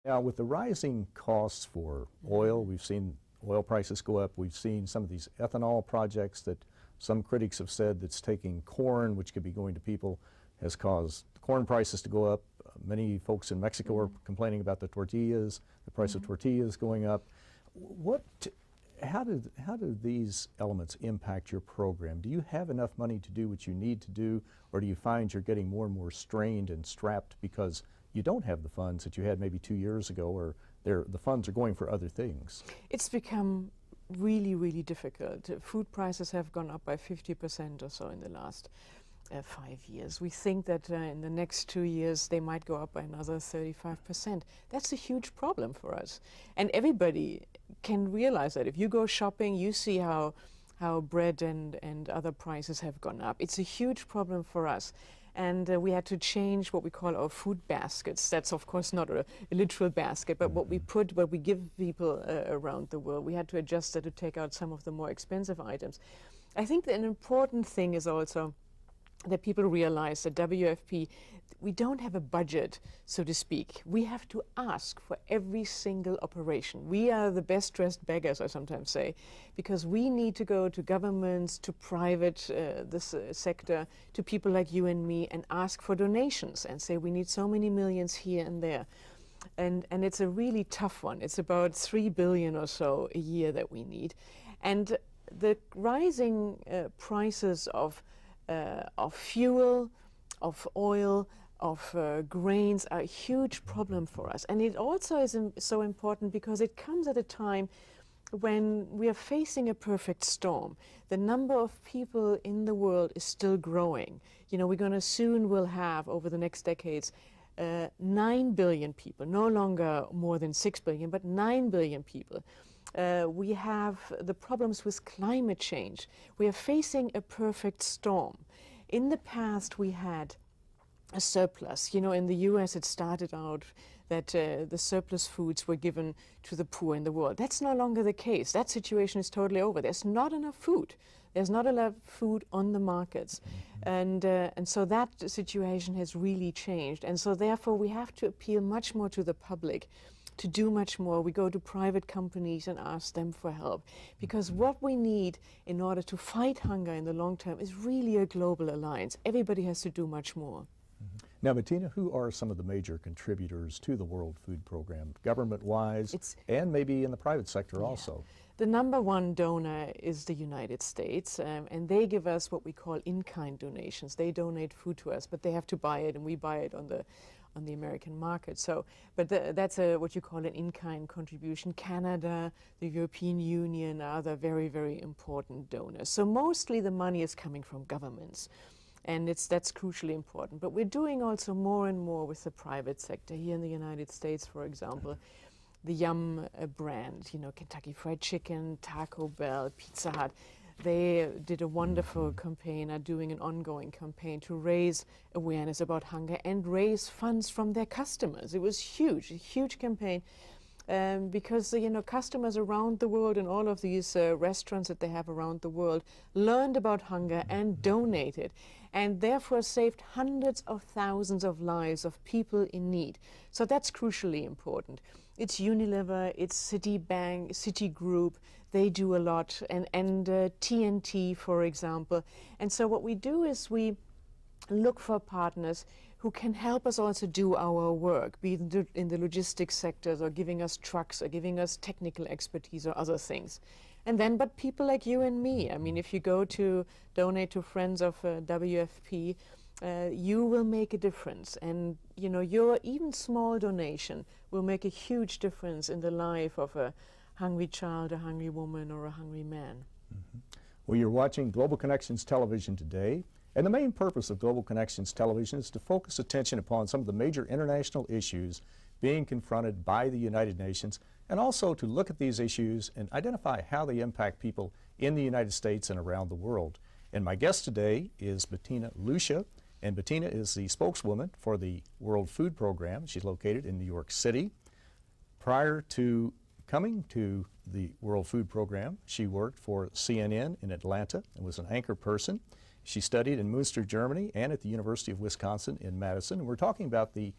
Now, with the rising costs for oil, we've seen oil prices go up. We've seen some of these ethanol projects that some critics have said that's taking corn, which could be going to people, has caused corn prices to go up. Many folks in Mexico are complaining about the tortillas, the price of tortillas going up. How do these elements impact your program? Do you have enough money to do what you need to do, or do you find you're getting more and more strained and strapped because you don't have the funds that you had maybe 2 years ago, or the funds are going for other things? It's become really, really difficult. Food prices have gone up by 50% or so in the last 5 years. We think that in the next 2 years they might go up by another 35%. That's a huge problem for us. And everybody can realize that. If you go shopping, you see how bread and other prices have gone up. It's a huge problem for us. And we had to change what we call our food baskets. That's of course not a literal basket, but what we give people around the world. We had to adjust that to take out some of the more expensive items. I think that an important thing is also that people realize that WFP, we don't have a budget, so to speak. We have to ask for every single operation. We are the best dressed beggars, I sometimes say, because we need to go to governments, to private sector, to people like you and me, and ask for donations and say we need so many millions here and there. And it's a really tough one. It's about 3 billion or so a year that we need. And the rising prices of fuel, of oil, of grains are a huge problem for us. And it also is so important because it comes at a time when we are facing a perfect storm. The number of people in the world is still growing. You know, we're going to soon will have, over the next decades, 9 billion people, no longer more than 6 billion, but 9 billion people. We have the problems with climate change. We are facing a perfect storm. In the past, we had a surplus. You know, in the US, it started out that the surplus foods were given to the poor in the world. That's no longer the case. That situation is totally over. There's not enough food. There's not enough food on the markets. And so that situation has really changed. And so therefore, we have to appeal much more to the public to do much more. We go to private companies and ask them for help. Because what we need in order to fight hunger in the long term is really a global alliance. Everybody has to do much more. Now, Bettina, who are some of the major contributors to the World Food Program, government-wise, and maybe in the private sector also? The #1 donor is the United States, and they give us what we call in-kind donations. They donate food to us, but they have to buy it, and we buy it on the American market. So, but that's what you call an in-kind contribution. Canada, the European Union are the very, very important donors. So mostly the money is coming from governments. And that's crucially important. But we're doing also more and more with the private sector. Here in the United States, for example, the Yum brand, you know, Kentucky Fried Chicken, Taco Bell, Pizza Hut, they did a wonderful campaign, are doing an ongoing campaign to raise awareness about hunger and raise funds from their customers. It was huge, a huge campaign. Because you know, customers around the world and all of these restaurants that they have around the world learned about hunger and donated, and therefore saved hundreds of thousands of lives of people in need. So that's crucially important. It's Unilever, it's Citibank, Citigroup, they do a lot, and TNT, for example. And so what we do is we look for partners who can help us also do our work, be it in the logistics sectors or giving us trucks or giving us technical expertise or other things. And then, but people like you and me, I mean, if you go to donate to Friends of WFP, you will make a difference. And, you know, your even small donation will make a huge difference in the life of a hungry child, a hungry woman, or a hungry man. Well, you're watching Global Connections Television today. And the main purpose of Global Connections Television is to focus attention upon some of the major international issues being confronted by the United Nations, and also to look at these issues and identify how they impact people in the United States and around the world. And my guest today is Bettina Luescher, and Bettina is the spokeswoman for the World Food Program. She's located in New York City. Prior to coming to the World Food Program, she worked for CNN in Atlanta and was an anchor person. She studied in Münster, Germany, and at the University of Wisconsin in Madison. And we're talking about the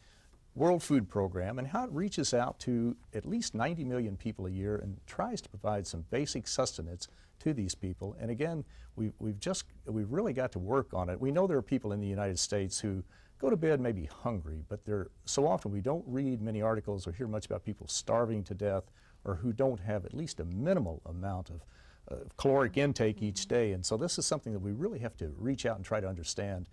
World Food Program and how it reaches out to at least 90 million people a year and tries to provide some basic sustenance to these people. And again, we've really got to work on it. We know there are people in the United States who go to bed maybe hungry, but so often we don't read many articles or hear much about people starving to death or who don't have at least a minimal amount of caloric intake each day. And so this is something that we really have to reach out and try to understand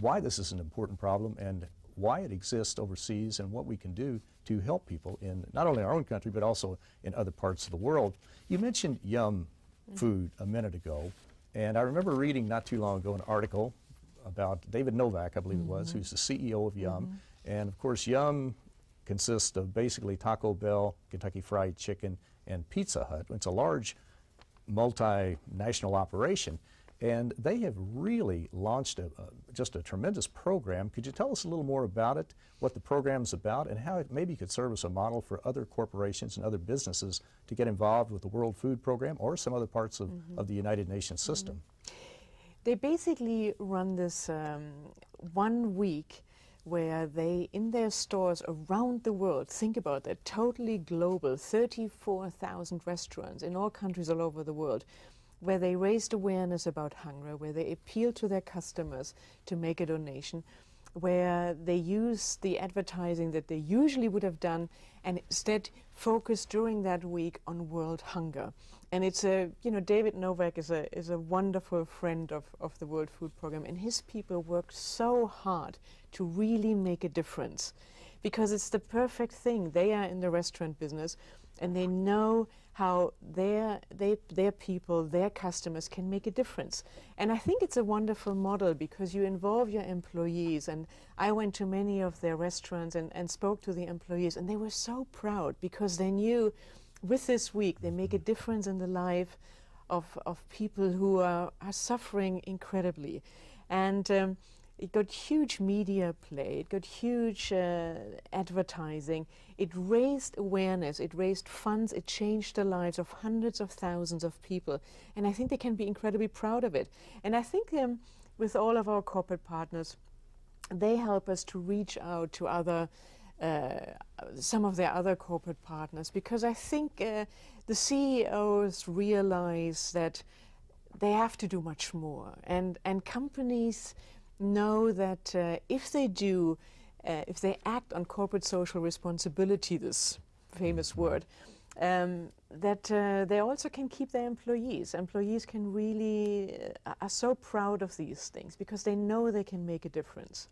why this is an important problem and why it exists overseas and what we can do to help people in not only our own country but also in other parts of the world. You mentioned Yum Food a minute ago, and I remember reading not too long ago an article about David Novak, I believe it was, who's the CEO of Yum. And of course Yum consists of basically Taco Bell, Kentucky Fried Chicken, and Pizza Hut. It's a large multinational operation, and they have really launched just a tremendous program. Could you tell us a little more about it, what the program's about, and how it maybe could serve as a model for other corporations and other businesses to get involved with the World Food Program or some other parts of the United Nations system? They basically run this 1 week where they, in their stores around the world, think about that, totally global, 34,000 restaurants in all countries all over the world, where they raised awareness about hunger, where they appeal to their customers to make a donation, where they use the advertising that they usually would have done and instead focus during that week on world hunger. And it's David Novak is a wonderful friend of the World Food Program, and his people work so hard to really make a difference because it's the perfect thing. They are in the restaurant business and they know how their people, their customers can make a difference. And I think it's a wonderful model because you involve your employees, and I went to many of their restaurants and spoke to the employees, and they were so proud because they knew with this week they make a difference in the life of people who are suffering incredibly. And it got huge media play, it got huge advertising, it raised awareness, it raised funds, it changed the lives of hundreds of thousands of people. And I think they can be incredibly proud of it. And I think with all of our corporate partners, they help us to reach out to other some of their other corporate partners, because I think the CEOs realize that they have to do much more, and companies know that if they act on corporate social responsibility, this famous word, that they also can keep their employees. Employees can really are so proud of these things because they know they can make a difference.